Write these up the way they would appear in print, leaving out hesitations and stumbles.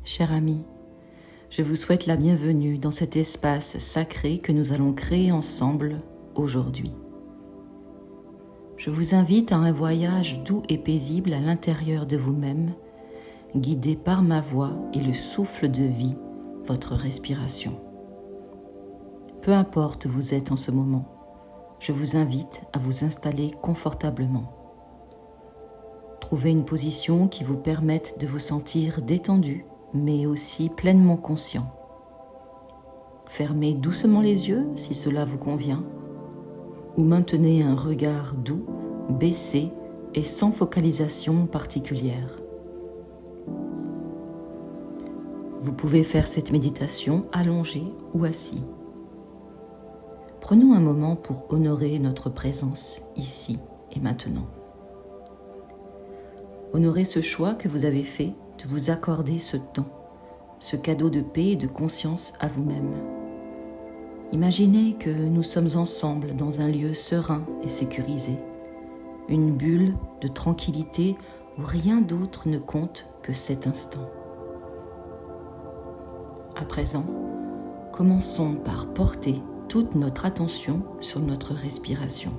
Cher ami, je vous souhaite la bienvenue dans cet espace sacré que nous allons créer ensemble aujourd'hui. Je vous invite à un voyage doux et paisible à l'intérieur de vous-même, guidé par ma voix et le souffle de vie, votre respiration. Peu importe où vous êtes en ce moment, je vous invite à vous installer confortablement. Trouvez une position qui vous permette de vous sentir détendu, mais aussi pleinement conscient. Fermez doucement les yeux si cela vous convient, ou maintenez un regard doux, baissé et sans focalisation particulière. Vous pouvez faire cette méditation allongé ou assis. Prenons un moment pour honorer notre présence ici et maintenant. Honorez ce choix que vous avez fait de vous accorder ce temps, ce cadeau de paix et de conscience à vous-même. Imaginez que nous sommes ensemble dans un lieu serein et sécurisé, une bulle de tranquillité où rien d'autre ne compte que cet instant. À présent, commençons par porter toute notre attention sur notre respiration.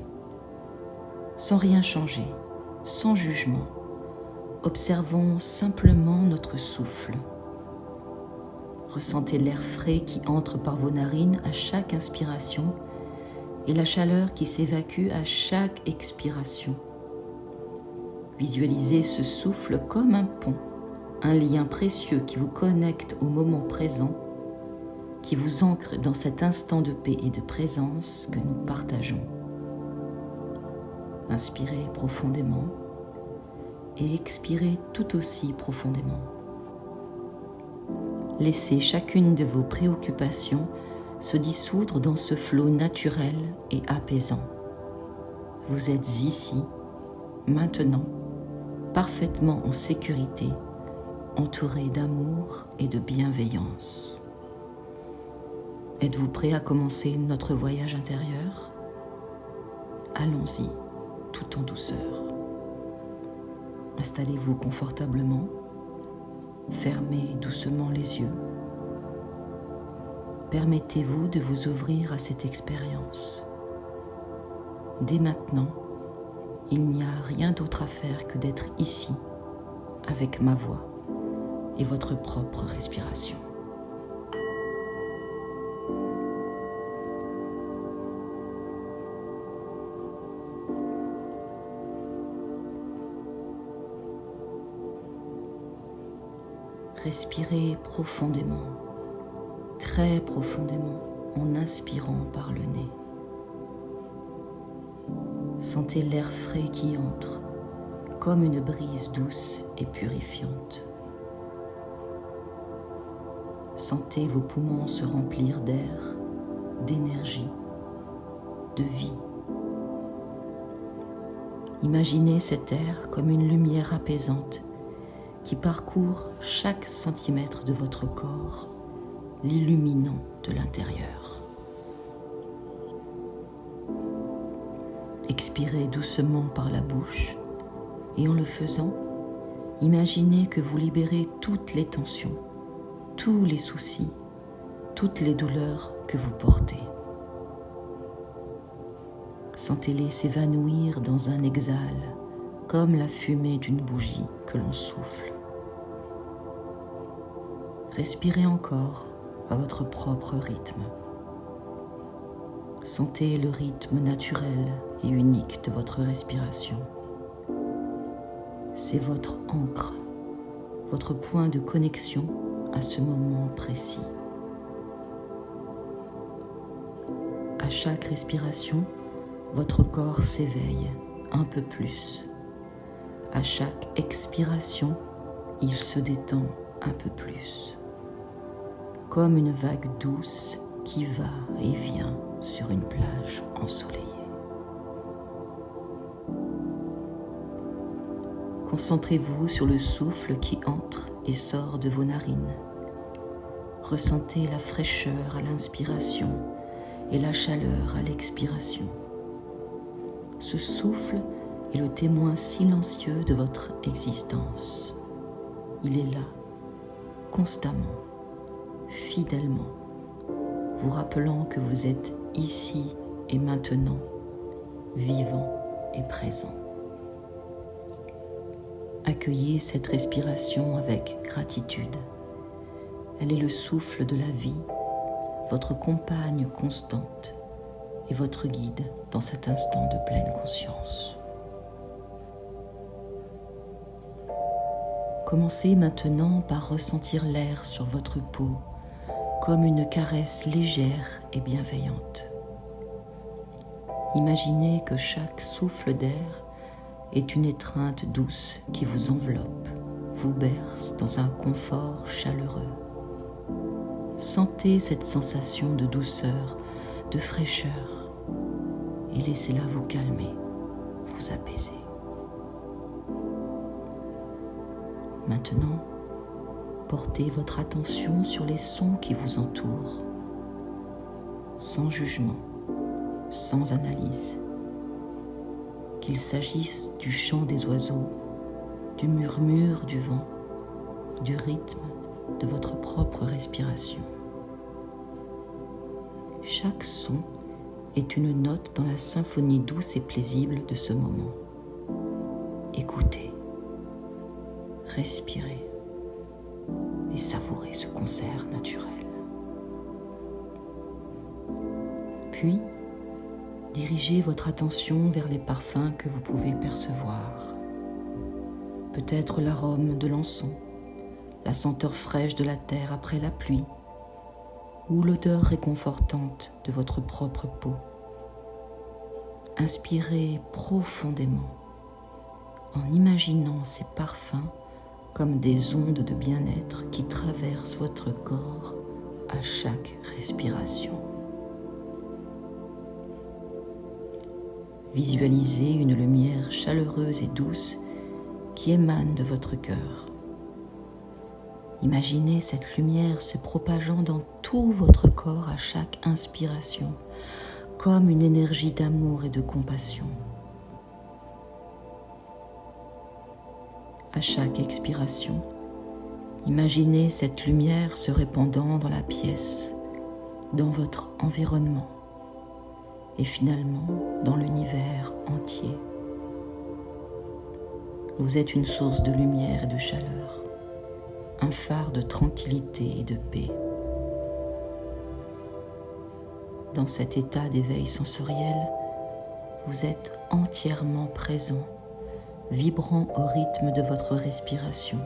Sans rien changer, sans jugement, observons simplement notre souffle. Ressentez l'air frais qui entre par vos narines à chaque inspiration et la chaleur qui s'évacue à chaque expiration. Visualisez ce souffle comme un pont, un lien précieux qui vous connecte au moment présent, qui vous ancre dans cet instant de paix et de présence que nous partageons. Inspirez profondément et expirez tout aussi profondément. Laissez chacune de vos préoccupations se dissoudre dans ce flot naturel et apaisant. Vous êtes ici, maintenant, parfaitement en sécurité, entouré d'amour et de bienveillance. Êtes-vous prêt à commencer notre voyage intérieur? Allons-y, tout en douceur. Installez-vous confortablement, fermez doucement les yeux. Permettez-vous de vous ouvrir à cette expérience. Dès maintenant, il n'y a rien d'autre à faire que d'être ici, avec ma voix et votre propre respiration. Respirez profondément, très profondément, en inspirant par le nez. Sentez l'air frais qui entre, comme une brise douce et purifiante. Sentez vos poumons se remplir d'air, d'énergie, de vie. Imaginez cet air comme une lumière apaisante qui parcourt chaque centimètre de votre corps, l'illuminant de l'intérieur. Expirez doucement par la bouche et en le faisant, imaginez que vous libérez toutes les tensions, tous les soucis, toutes les douleurs que vous portez. Sentez-les s'évanouir dans un exhale, comme la fumée d'une bougie que l'on souffle. Respirez encore à votre propre rythme. Sentez le rythme naturel et unique de votre respiration. C'est votre ancre, votre point de connexion à ce moment précis. À chaque respiration, votre corps s'éveille un peu plus. À chaque expiration, il se détend un peu plus. Comme une vague douce qui va et vient sur une plage ensoleillée. Concentrez-vous sur le souffle qui entre et sort de vos narines. Ressentez la fraîcheur à l'inspiration et la chaleur à l'expiration. Ce souffle est le témoin silencieux de votre existence. Il est là, constamment, fidèlement, vous rappelant que vous êtes ici et maintenant, vivant et présent. Accueillez cette respiration avec gratitude. Elle est le souffle de la vie, votre compagne constante et votre guide dans cet instant de pleine conscience. Commencez maintenant par ressentir l'air sur votre peau comme une caresse légère et bienveillante. Imaginez que chaque souffle d'air est une étreinte douce qui vous enveloppe, vous berce dans un confort chaleureux. Sentez cette sensation de douceur, de fraîcheur et laissez-la vous calmer, vous apaiser. Maintenant, portez votre attention sur les sons qui vous entourent, sans jugement, sans analyse. Qu'il s'agisse du chant des oiseaux, du murmure du vent, du rythme de votre propre respiration. Chaque son est une note dans la symphonie douce et paisible de ce moment. Écoutez, respirez et savourez ce concert naturel. Puis, dirigez votre attention vers les parfums que vous pouvez percevoir. Peut-être l'arôme de l'encens, la senteur fraîche de la terre après la pluie, ou l'odeur réconfortante de votre propre peau. Inspirez profondément en imaginant ces parfums comme des ondes de bien-être qui traversent votre corps à chaque respiration. Visualisez une lumière chaleureuse et douce qui émane de votre cœur. Imaginez cette lumière se propageant dans tout votre corps à chaque inspiration, comme une énergie d'amour et de compassion. À chaque expiration, imaginez cette lumière se répandant dans la pièce, dans votre environnement et finalement dans l'univers entier. Vous êtes une source de lumière et de chaleur, un phare de tranquillité et de paix. Dans cet état d'éveil sensoriel, vous êtes entièrement présent, vibrant au rythme de votre respiration,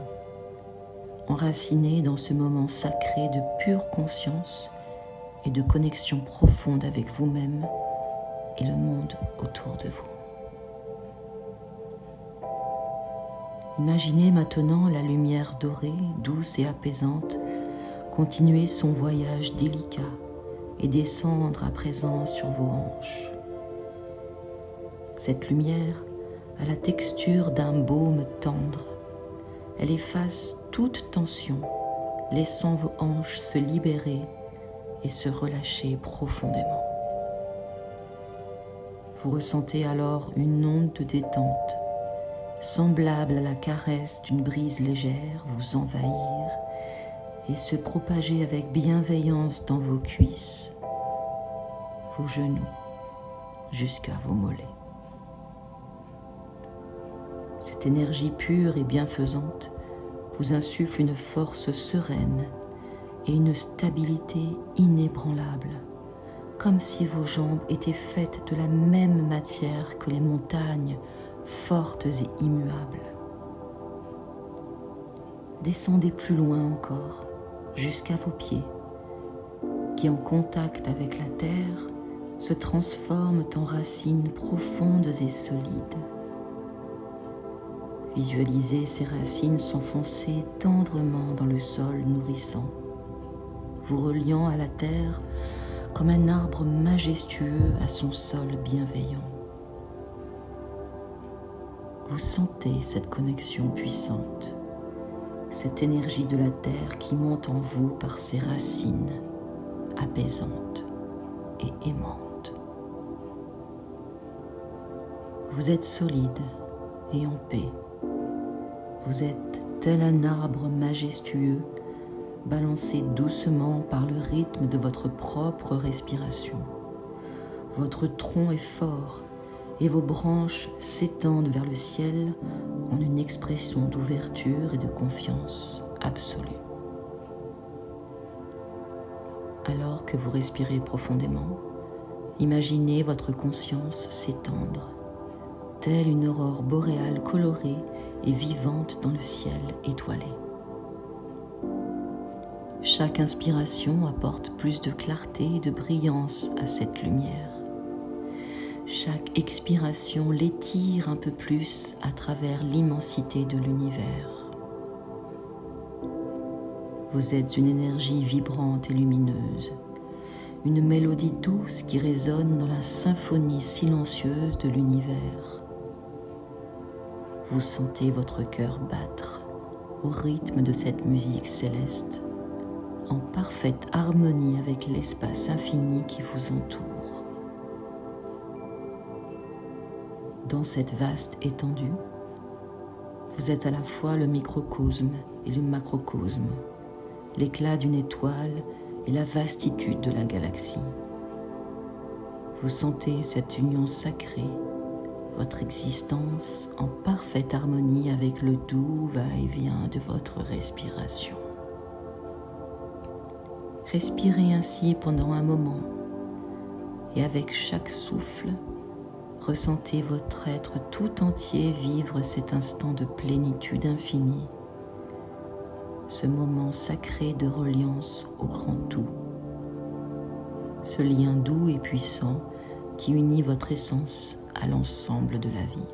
enraciné dans ce moment sacré de pure conscience et de connexion profonde avec vous-même et le monde autour de vous. Imaginez maintenant la lumière dorée, douce et apaisante, continuer son voyage délicat et descendre à présent sur vos hanches. Cette lumière a la texture d'un baume tendre. Elle efface toute tension, laissant vos hanches se libérer et se relâcher profondément. Vous ressentez alors une onde de détente, semblable à la caresse d'une brise légère, vous envahir et se propager avec bienveillance dans vos cuisses, vos genoux, jusqu'à vos mollets. Cette énergie pure et bienfaisante vous insuffle une force sereine et une stabilité inébranlable, comme si vos jambes étaient faites de la même matière que les montagnes, fortes et immuables. Descendez plus loin encore, jusqu'à vos pieds, qui en contact avec la terre se transforment en racines profondes et solides. Visualisez ces racines s'enfoncer tendrement dans le sol nourrissant, vous reliant à la terre comme un arbre majestueux à son sol bienveillant. Vous sentez cette connexion puissante, cette énergie de la terre qui monte en vous par ses racines apaisantes et aimantes. Vous êtes solide et en paix. Vous êtes tel un arbre majestueux balancé doucement par le rythme de votre propre respiration. Votre tronc est fort et vos branches s'étendent vers le ciel en une expression d'ouverture et de confiance absolue. Alors que vous respirez profondément, imaginez votre conscience s'étendre, telle une aurore boréale colorée et vivante dans le ciel étoilé. Chaque inspiration apporte plus de clarté et de brillance à cette lumière. Chaque expiration l'étire un peu plus à travers l'immensité de l'univers. Vous êtes une énergie vibrante et lumineuse, une mélodie douce qui résonne dans la symphonie silencieuse de l'univers. Vous sentez votre cœur battre au rythme de cette musique céleste, en parfaite harmonie avec l'espace infini qui vous entoure. Dans cette vaste étendue, vous êtes à la fois le microcosme et le macrocosme, l'éclat d'une étoile et la vastitude de la galaxie. Vous sentez cette union sacrée, votre existence en parfaite harmonie avec le doux va-et-vient de votre respiration. Respirez ainsi pendant un moment et avec chaque souffle, ressentez votre être tout entier vivre cet instant de plénitude infinie, ce moment sacré de reliance au grand tout, ce lien doux et puissant qui unit votre essence à l'ensemble de la vie.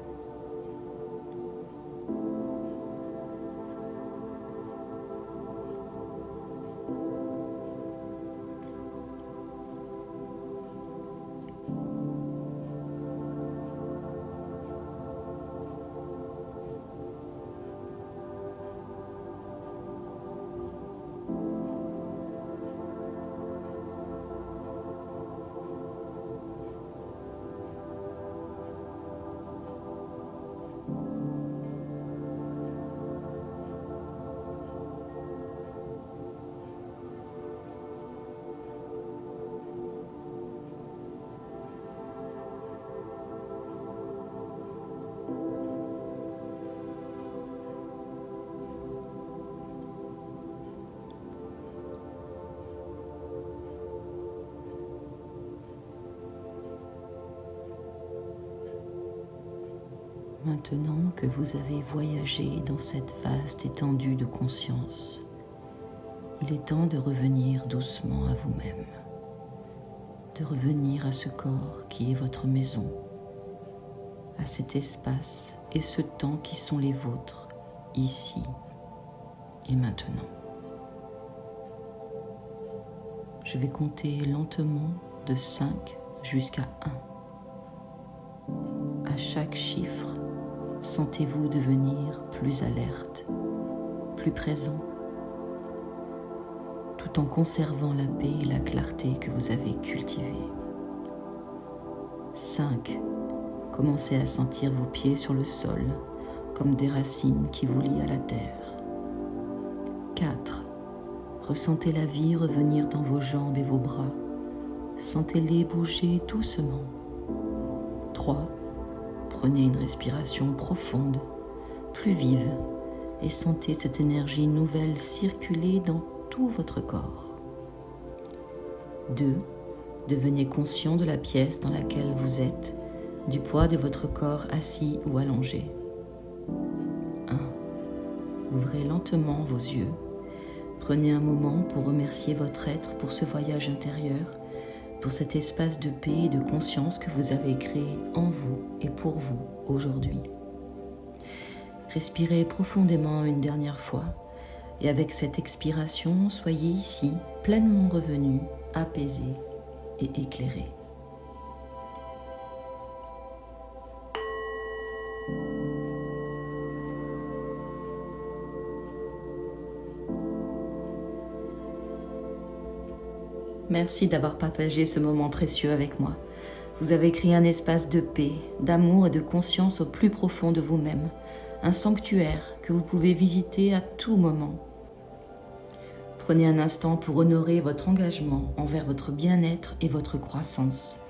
Maintenant que vous avez voyagé dans cette vaste étendue de conscience, il est temps de revenir doucement à vous-même, de revenir à ce corps qui est votre maison, à cet espace et ce temps qui sont les vôtres, ici et maintenant. Je vais compter lentement de 5 jusqu'à 1. À chaque chiffre, sentez-vous devenir plus alerte, plus présent, tout en conservant la paix et la clarté que vous avez cultivées. 5. Commencez à sentir vos pieds sur le sol, comme des racines qui vous lient à la terre. 4. Ressentez la vie revenir dans vos jambes et vos bras. Sentez-les bouger doucement. 3. Prenez une respiration profonde, plus vive, et sentez cette énergie nouvelle circuler dans tout votre corps. 2. Devenez conscient de la pièce dans laquelle vous êtes, du poids de votre corps assis ou allongé. 1. Ouvrez lentement vos yeux. Prenez un moment pour remercier votre être pour ce voyage intérieur, pour cet espace de paix et de conscience que vous avez créé en vous et pour vous aujourd'hui. Respirez profondément une dernière fois et avec cette expiration, soyez ici pleinement revenu, apaisé et éclairé. Merci d'avoir partagé ce moment précieux avec moi. Vous avez créé un espace de paix, d'amour et de conscience au plus profond de vous-même, un sanctuaire que vous pouvez visiter à tout moment. Prenez un instant pour honorer votre engagement envers votre bien-être et votre croissance.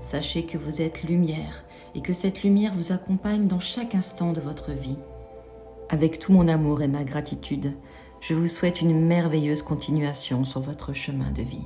Sachez que vous êtes lumière et que cette lumière vous accompagne dans chaque instant de votre vie. Avec tout mon amour et ma gratitude, je vous souhaite une merveilleuse continuation sur votre chemin de vie.